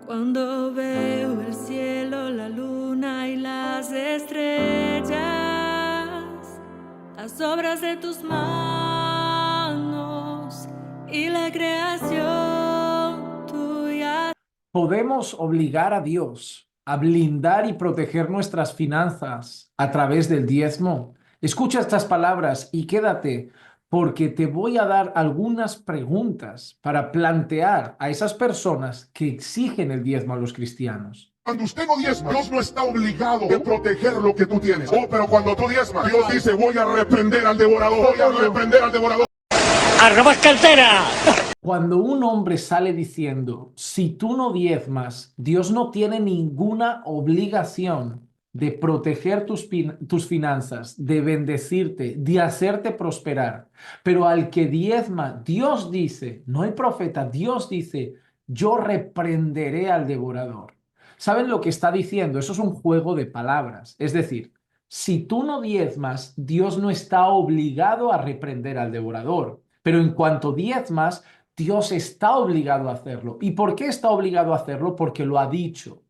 Cuando veo el cielo, la luna y las estrellas, las obras de tus manos y la creación tuya. Podemos obligar a Dios a blindar y proteger nuestras finanzas a través del diezmo. Escucha estas palabras y quédate, porque te voy a dar algunas preguntas para plantear a esas personas que exigen el diezmo a los cristianos. Cuando usted no diezma, Dios no está obligado a proteger lo que tú tienes. Oh, pero cuando tú diezmas, Dios dice, voy a reprender al devorador, voy a reprender al devorador. ¡Arrobas cartera! Cuando un hombre sale diciendo, si tú no diezmas, Dios no tiene ninguna obligación de proteger tus finanzas, de bendecirte, de hacerte prosperar. Pero al que diezma, Dios dice, no el profeta, Dios dice, yo reprenderé al devorador. ¿Saben lo que está diciendo? Eso es un juego de palabras. Es decir, si tú no diezmas, Dios no está obligado a reprender al devorador. Pero en cuanto diezmas, Dios está obligado a hacerlo. ¿Y por qué está obligado a hacerlo? Porque lo ha dicho.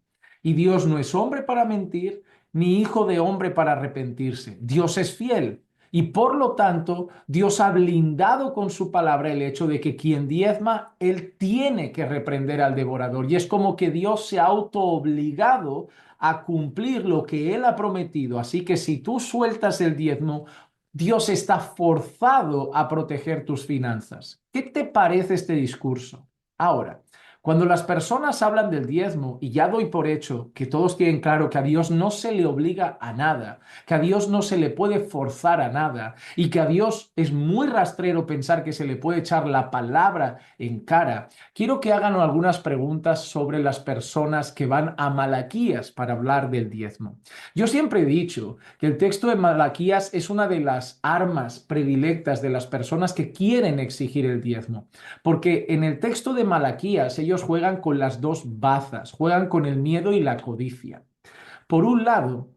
Y Dios no es hombre para mentir, ni hijo de hombre para arrepentirse. Dios es fiel. Y por lo tanto, Dios ha blindado con su palabra el hecho de que quien diezma, él tiene que reprender al devorador. Y es como que Dios se ha autoobligado a cumplir lo que él ha prometido. Así que si tú sueltas el diezmo, Dios está forzado a proteger tus finanzas. ¿Qué te parece este discurso? Ahora, cuando las personas hablan del diezmo, y ya doy por hecho que todos tienen claro que a Dios no se le obliga a nada, que a Dios no se le puede forzar a nada, y que a Dios es muy rastrero pensar que se le puede echar la palabra en cara, quiero que hagan algunas preguntas sobre las personas que van a Malaquías para hablar del diezmo. Yo siempre he dicho que el texto de Malaquías es una de las armas predilectas de las personas que quieren exigir el diezmo, porque en el texto de Malaquías ellos juegan con las dos bazas, juegan con el miedo y la codicia. Por un lado,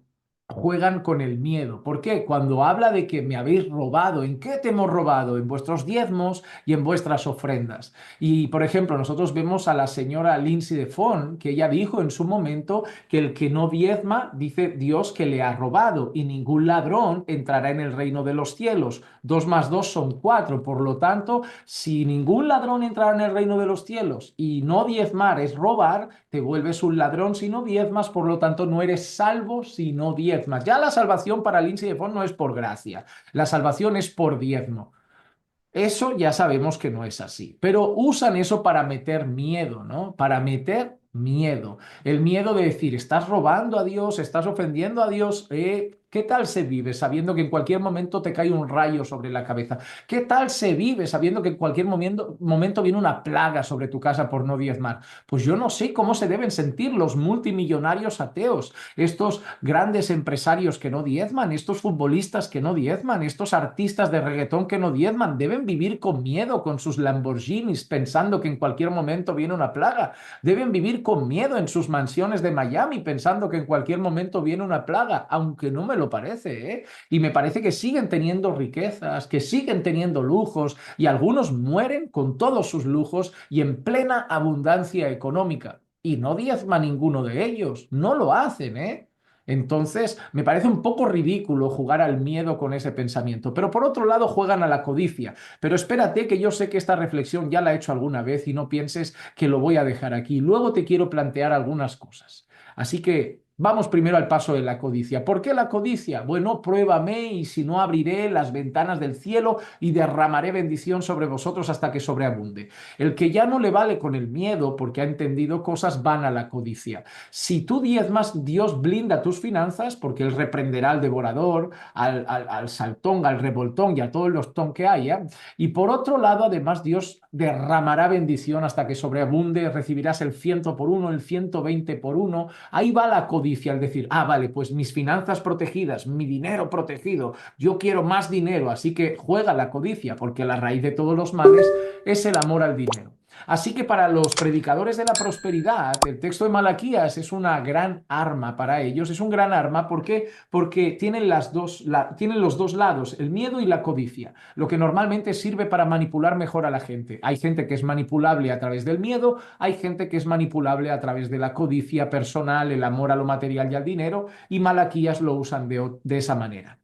juegan con el miedo. ¿Por qué? Cuando habla de que me habéis robado, ¿en qué te hemos robado? En vuestros diezmos y en vuestras ofrendas. Y, por ejemplo, nosotros vemos a la señora Lindsay Deforn, que ella dijo en su momento que el que no diezma, dice Dios que le ha robado, y ningún ladrón entrará en el reino de los cielos. 2 más 2 son 4. Por lo tanto, si ningún ladrón entrará en el reino de los cielos y no diezmar es robar, te vuelves un ladrón si no diezmas, por lo tanto no eres salvo si no diezmas. Ya la salvación para Lindsay Deforn no es por gracia, la salvación es por diezmo. Eso ya sabemos que no es así, pero usan eso para meter miedo, ¿no? Para meter miedo. El miedo de decir, estás robando a Dios, estás ofendiendo a Dios, ¿qué tal se vive sabiendo que en cualquier momento te cae un rayo sobre la cabeza? ¿Qué tal se vive sabiendo que en cualquier momento viene una plaga sobre tu casa por no diezmar? Pues yo no sé cómo se deben sentir los multimillonarios ateos, estos grandes empresarios que no diezman, estos futbolistas que no diezman, estos artistas de reggaetón que no diezman, deben vivir con miedo con sus Lamborghinis pensando que en cualquier momento viene una plaga, deben vivir con miedo en sus mansiones de Miami pensando que en cualquier momento viene una plaga, aunque no me lo parece, ¿eh? Y me parece que siguen teniendo riquezas, que siguen teniendo lujos y algunos mueren con todos sus lujos y en plena abundancia económica. Y no diezma ninguno de ellos, no lo hacen, ¿eh? Entonces, me parece un poco ridículo jugar al miedo con ese pensamiento. Pero por otro lado, juegan a la codicia. Pero espérate que yo sé que esta reflexión ya la he hecho alguna vez y no pienses que lo voy a dejar aquí. Luego te quiero plantear algunas cosas. Así que vamos primero al paso de la codicia. ¿Por qué la codicia? Bueno, pruébame y si no abriré las ventanas del cielo y derramaré bendición sobre vosotros hasta que sobreabunde. El que ya no le vale con el miedo porque ha entendido cosas van a la codicia. Si tú diezmas, Dios blinda tus finanzas porque Él reprenderá al devorador, al saltón, al revoltón y a todos los ton que haya. Y por otro lado, además, Dios derramará bendición hasta que sobreabunde, recibirás el 100 por uno, el 120 por uno. Ahí va la codicia, al decir, vale, pues mis finanzas protegidas, mi dinero protegido, yo quiero más dinero, así que juega la codicia, porque la raíz de todos los males es el amor al dinero. Así que para los predicadores de la prosperidad, el texto de Malaquías es una gran arma para ellos, es un gran arma. ¿Por qué? Porque tienen tienen los dos lados, el miedo y la codicia, lo que normalmente sirve para manipular mejor a la gente. Hay gente que es manipulable a través del miedo, hay gente que es manipulable a través de la codicia personal, el amor a lo material y al dinero, y Malaquías lo usan de esa manera.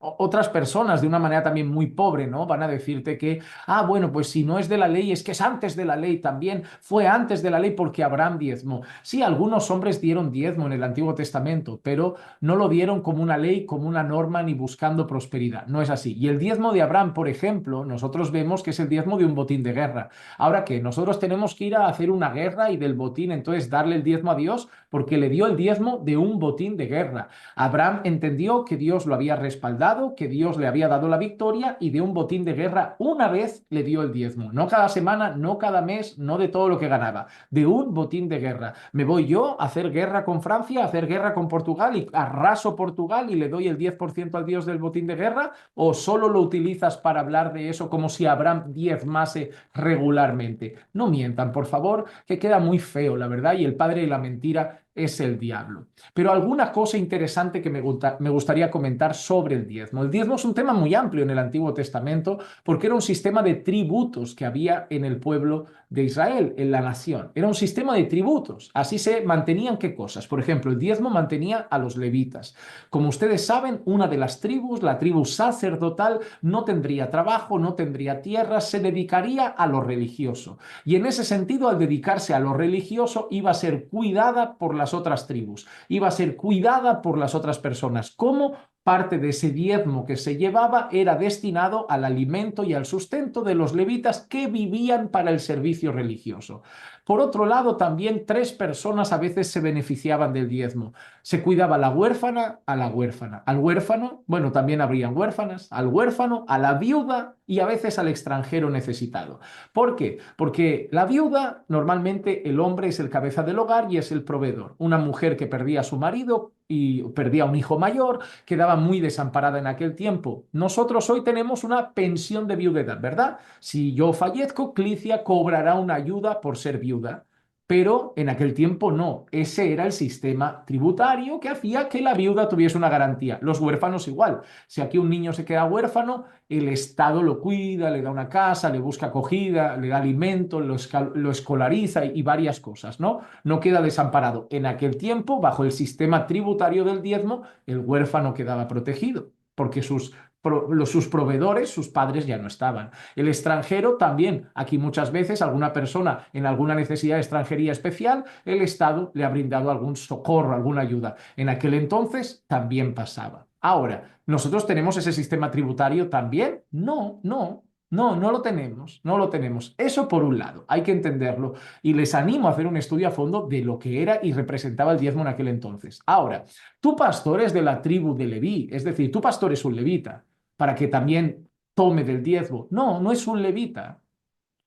Otras personas de una manera también muy pobre, ¿no? Van a decirte que, bueno, pues si no es de la ley, es que es antes de la ley también, fue antes de la ley porque Abraham diezmó. Sí, algunos hombres dieron diezmo en el Antiguo Testamento, pero no lo dieron como una ley, como una norma, ni buscando prosperidad. No es así. Y el diezmo de Abraham, por ejemplo, nosotros vemos que es el diezmo de un botín de guerra. Ahora que nosotros tenemos que ir a hacer una guerra y del botín, entonces darle el diezmo a Dios porque le dio el diezmo de un botín de guerra. Abraham entendió que Dios lo había respaldado, que Dios le había dado la victoria y de un botín de guerra una vez le dio el diezmo. No cada semana, no cada mes, no de todo lo que ganaba, de un botín de guerra. ¿Me voy yo a hacer guerra con Francia, a hacer guerra con Portugal y arraso Portugal y le doy el 10% al Dios del botín de guerra? ¿O solo lo utilizas para hablar de eso como si Abraham diezmase regularmente? No mientan, por favor, que queda muy feo, la verdad, y el padre de la mentira es el diablo. Pero alguna cosa interesante que me gustaría comentar sobre el diezmo. El diezmo es un tema muy amplio en el Antiguo Testamento porque era un sistema de tributos que había en el pueblo de Israel, en la nación. Era un sistema de tributos. Así se mantenían qué cosas. Por ejemplo, el diezmo mantenía a los levitas. Como ustedes saben, una de las tribus, la tribu sacerdotal, no tendría trabajo, no tendría tierras, se dedicaría a lo religioso. Y en ese sentido, al dedicarse a lo religioso, iba a ser cuidada por las otras tribus, iba a ser cuidada por las otras personas. ¿Cómo? Parte de ese diezmo que se llevaba era destinado al alimento y al sustento de los levitas que vivían para el servicio religioso. Por otro lado, también tres personas a veces se beneficiaban del diezmo. Se cuidaba la huérfana, a la huérfana, al huérfano, bueno, también habrían huérfanas, al huérfano, a la viuda y a veces al extranjero necesitado. ¿Por qué? Porque la viuda, normalmente el hombre es el cabeza del hogar y es el proveedor. Una mujer que perdía a su marido y perdía un hijo mayor, quedaba muy desamparada en aquel tiempo. Nosotros hoy tenemos una pensión de viudedad, ¿verdad? Si yo fallezco, Clicia cobrará una ayuda por ser viuda. Pero en aquel tiempo no, ese era el sistema tributario que hacía que la viuda tuviese una garantía. Los huérfanos igual. Si aquí un niño se queda huérfano, el Estado lo cuida, le da una casa, le busca acogida, le da alimento, lo escolariza y varias cosas, ¿no? No queda desamparado. En aquel tiempo, bajo el sistema tributario del diezmo, el huérfano quedaba protegido porque sus proveedores, sus padres ya no estaban. El extranjero también, aquí muchas veces alguna persona en alguna necesidad de extranjería especial, el Estado le ha brindado algún socorro, alguna ayuda. En aquel entonces también pasaba. Ahora, ¿nosotros tenemos ese sistema tributario también? No, no. No, no lo tenemos, no lo tenemos. Eso por un lado, hay que entenderlo y les animo a hacer un estudio a fondo de lo que era y representaba el diezmo en aquel entonces. Ahora, tu pastor es de la tribu de Leví, es decir, tu pastor es un levita para que también tome del diezmo. No, no es un levita.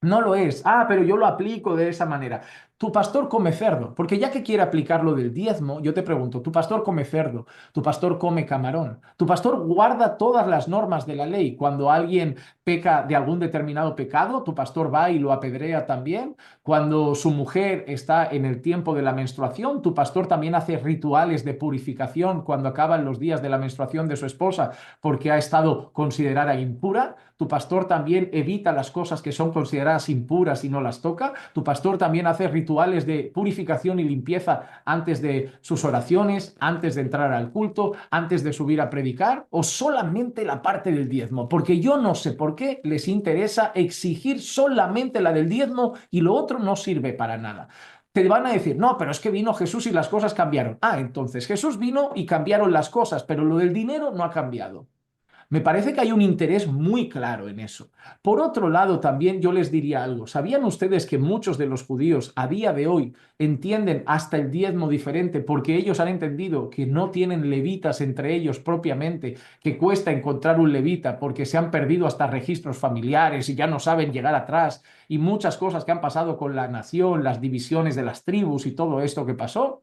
No lo es. Pero yo lo aplico de esa manera. Tu pastor come cerdo, porque ya que quiere aplicarlo del diezmo, yo te pregunto, tu pastor come cerdo, tu pastor come camarón, tu pastor guarda todas las normas de la ley. Cuando alguien peca de algún determinado pecado, tu pastor va y lo apedrea también. Cuando su mujer está en el tiempo de la menstruación, tu pastor también hace rituales de purificación cuando acaban los días de la menstruación de su esposa porque ha estado considerada impura. Tu pastor también evita las cosas que son consideradas impuras y no las toca. Tu pastor también hace rituales de purificación y limpieza antes de sus oraciones, antes de entrar al culto, antes de subir a predicar, o solamente la parte del diezmo, porque yo no sé por qué les interesa exigir solamente la del diezmo y lo otro no sirve para nada. Te van a decir, no, pero es que vino Jesús y las cosas cambiaron. Entonces Jesús vino y cambiaron las cosas, pero lo del dinero no ha cambiado. Me parece que hay un interés muy claro en eso. Por otro lado, también yo les diría algo. ¿Sabían ustedes que muchos de los judíos a día de hoy entienden hasta el diezmo diferente porque ellos han entendido que no tienen levitas entre ellos propiamente, que cuesta encontrar un levita porque se han perdido hasta registros familiares y ya no saben llegar atrás y muchas cosas que han pasado con la nación, las divisiones de las tribus y todo esto que pasó?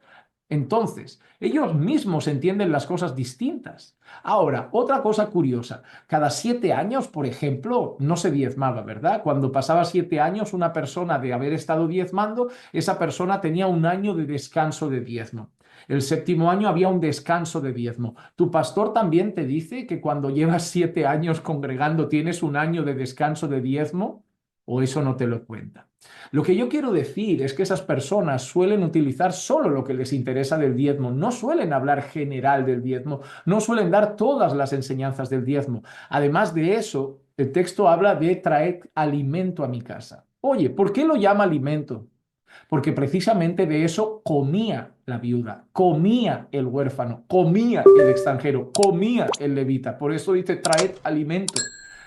Entonces, ellos mismos entienden las cosas distintas. Ahora, otra cosa curiosa, cada 7 años, por ejemplo, no se diezmaba, ¿verdad? Cuando pasaba 7 años, una persona de haber estado diezmando, esa persona tenía un año de descanso de diezmo. El séptimo año había un descanso de diezmo. ¿Tu pastor también te dice que cuando llevas 7 años congregando tienes un año de descanso de diezmo? ¿O eso no te lo cuenta? Lo que yo quiero decir es que esas personas suelen utilizar solo lo que les interesa del diezmo, no suelen hablar general del diezmo, no suelen dar todas las enseñanzas del diezmo. Además de eso, el texto habla de traer alimento a mi casa. Oye, ¿por qué lo llama alimento? Porque precisamente de eso comía la viuda, comía el huérfano, comía el extranjero, comía el levita. Por eso dice traed alimento,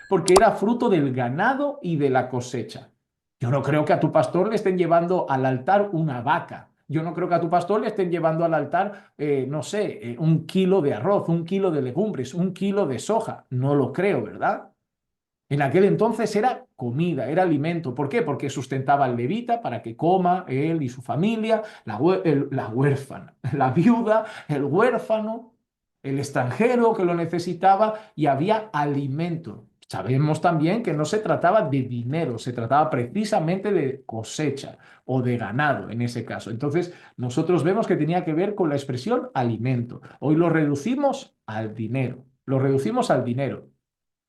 porque era fruto del ganado y de la cosecha. Yo no creo que a tu pastor le estén llevando al altar una vaca. Yo no creo que a tu pastor le estén llevando al altar, no sé, 1 kilo de arroz, 1 kilo de legumbres, 1 kilo de soja. No lo creo, ¿verdad? En aquel entonces era comida, era alimento. ¿Por qué? Porque sustentaba al levita para que coma él y su familia, la huérfana, la viuda, el huérfano, el extranjero que lo necesitaba y había alimento. Sabemos también que no se trataba de dinero, se trataba precisamente de cosecha o de ganado en ese caso. Entonces, nosotros vemos que tenía que ver con la expresión alimento. Hoy lo reducimos al dinero, lo reducimos al dinero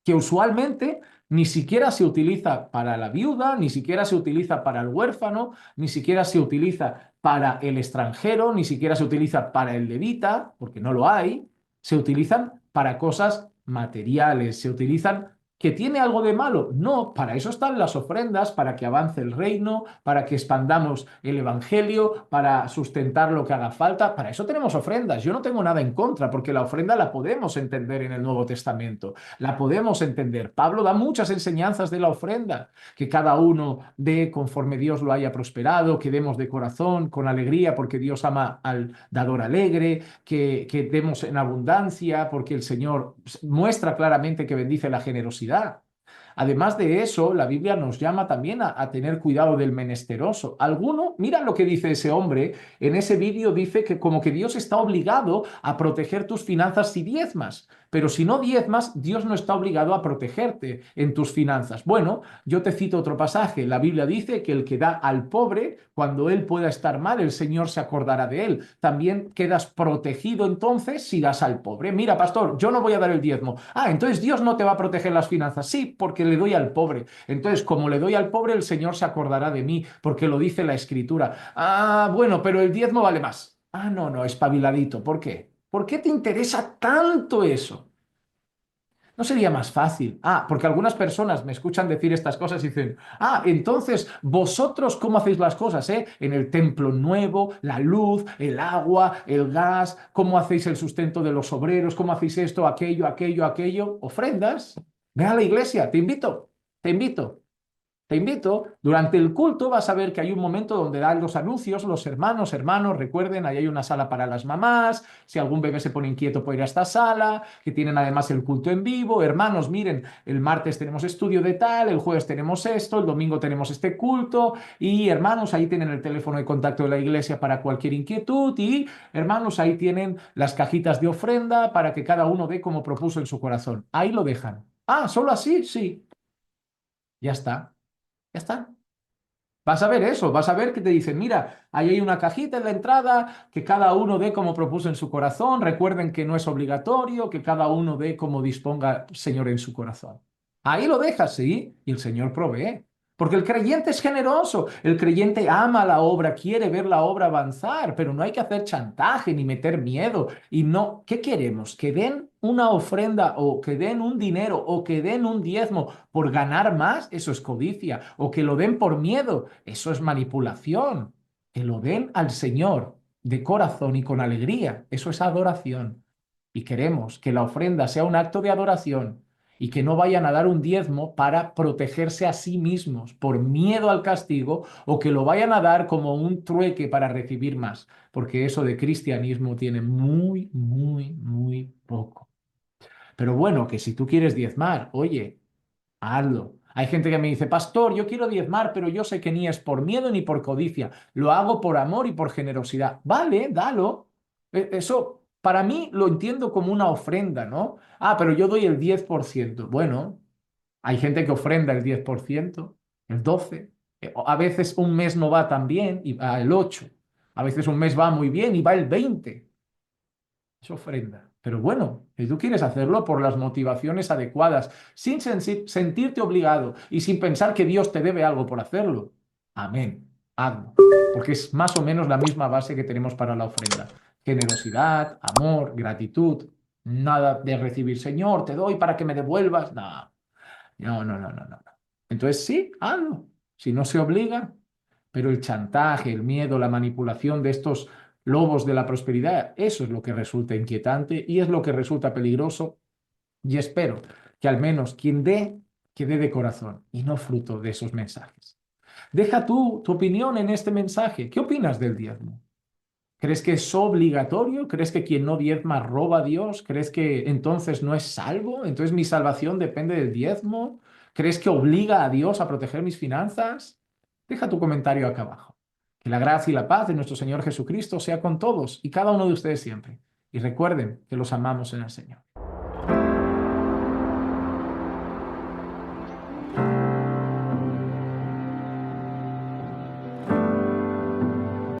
que usualmente ni siquiera se utiliza para la viuda, ni siquiera se utiliza para el huérfano, ni siquiera se utiliza para el extranjero, ni siquiera se utiliza para el levita, porque no lo hay, se utilizan para cosas materiales, se utilizan ¿que tiene algo de malo? No, para eso están las ofrendas, para que avance el reino, para que expandamos el evangelio, para sustentar lo que haga falta. Para eso tenemos ofrendas. Yo no tengo nada en contra, porque la ofrenda la podemos entender en el Nuevo Testamento. La podemos entender. Pablo da muchas enseñanzas de la ofrenda, que cada uno dé conforme Dios lo haya prosperado, que demos de corazón, con alegría, porque Dios ama al dador alegre, que demos en abundancia, porque el Señor muestra claramente que bendice la generosidad. Además de eso, la Biblia nos llama también a tener cuidado del menesteroso. Alguno, mira lo que dice ese hombre, en ese vídeo dice que como que Dios está obligado a proteger tus finanzas si diezmas, pero si no diezmas, Dios no está obligado a protegerte en tus finanzas. Bueno, yo te cito otro pasaje. La Biblia dice que el que da al pobre, cuando él pueda estar mal, el Señor se acordará de él. También quedas protegido entonces si das al pobre. Mira, pastor, yo no voy a dar el diezmo. Ah, entonces Dios no te va a proteger las finanzas. Sí, porque le doy al pobre. Entonces, como le doy al pobre, el Señor se acordará de mí, porque lo dice la Escritura. Ah, bueno, pero el diezmo vale más. Ah, no, no, espabiladito. ¿Por qué? ¿Por qué te interesa tanto eso? ¿No sería más fácil? Ah, porque algunas personas me escuchan decir estas cosas y dicen, ah, entonces vosotros cómo hacéis las cosas, ¿eh? En el templo nuevo, la luz, el agua, el gas, cómo hacéis el sustento de los obreros, cómo hacéis esto, aquello, aquello, aquello, ofrendas. Ve a la iglesia, te invito, te invito. Te invito, durante el culto vas a ver que hay un momento donde dan los anuncios, los hermanos, recuerden, ahí hay una sala para las mamás, si algún bebé se pone inquieto puede ir a esta sala, que tienen además el culto en vivo, hermanos, miren, el martes tenemos estudio de tal, el jueves tenemos esto, el domingo tenemos este culto, y hermanos, ahí tienen el teléfono de contacto de la iglesia para cualquier inquietud, y hermanos, ahí tienen las cajitas de ofrenda para que cada uno dé como propuso en su corazón. Ahí lo dejan. Ah, ¿solo así? Sí. Ya está. Ya está. Vas a ver eso, vas a ver que te dicen, mira, ahí hay una cajita en la entrada, que cada uno dé como propuso en su corazón, recuerden que no es obligatorio, que cada uno dé como disponga el Señor en su corazón. Ahí lo dejas, sí, y el Señor provee. Porque el creyente es generoso, el creyente ama la obra, quiere ver la obra avanzar, pero no hay que hacer chantaje ni meter miedo. Y no, ¿qué queremos? ¿Que den una ofrenda o que den un dinero o que den un diezmo por ganar más? Eso es codicia. O que lo den por miedo, eso es manipulación. Que lo den al Señor de corazón y con alegría, eso es adoración. Y queremos que la ofrenda sea un acto de adoración y que no vayan a dar un diezmo para protegerse a sí mismos por miedo al castigo o que lo vayan a dar como un trueque para recibir más, porque eso de cristianismo tiene muy, muy, muy poco. Pero bueno, que si tú quieres diezmar, oye, hazlo. Hay gente que me dice, pastor, yo quiero diezmar, pero yo sé que ni es por miedo ni por codicia. Lo hago por amor y por generosidad. Vale, dalo. Eso para mí lo entiendo como una ofrenda, ¿no? Ah, pero yo doy el 10%. Bueno, hay gente que ofrenda el 10%, el 12%. A veces un mes no va tan bien y va el 8%. A veces un mes va muy bien y va el 20%. Es ofrenda. Pero bueno, si tú quieres hacerlo por las motivaciones adecuadas, sin sentirte obligado y sin pensar que Dios te debe algo por hacerlo. Amén. Hazlo. Porque es más o menos la misma base que tenemos para la ofrenda. Generosidad, amor, gratitud. Nada de recibir, Señor, te doy para que me devuelvas. No, no, no, no, no, no. Entonces sí, hazlo. Si no se obliga, pero el chantaje, el miedo, la manipulación de estos lobos de la prosperidad, eso es lo que resulta inquietante y es lo que resulta peligroso. Y espero que al menos quien dé, que dé de corazón y no fruto de esos mensajes. Deja tú tu opinión en este mensaje. ¿Qué opinas del diezmo? ¿Crees que es obligatorio? ¿Crees que quien no diezma roba a Dios? ¿Crees que entonces no es salvo? ¿Entonces mi salvación depende del diezmo? ¿Crees que obliga a Dios a proteger mis finanzas? Deja tu comentario acá abajo. Que la gracia y la paz de nuestro Señor Jesucristo sea con todos y cada uno de ustedes siempre. Y recuerden que los amamos en el Señor.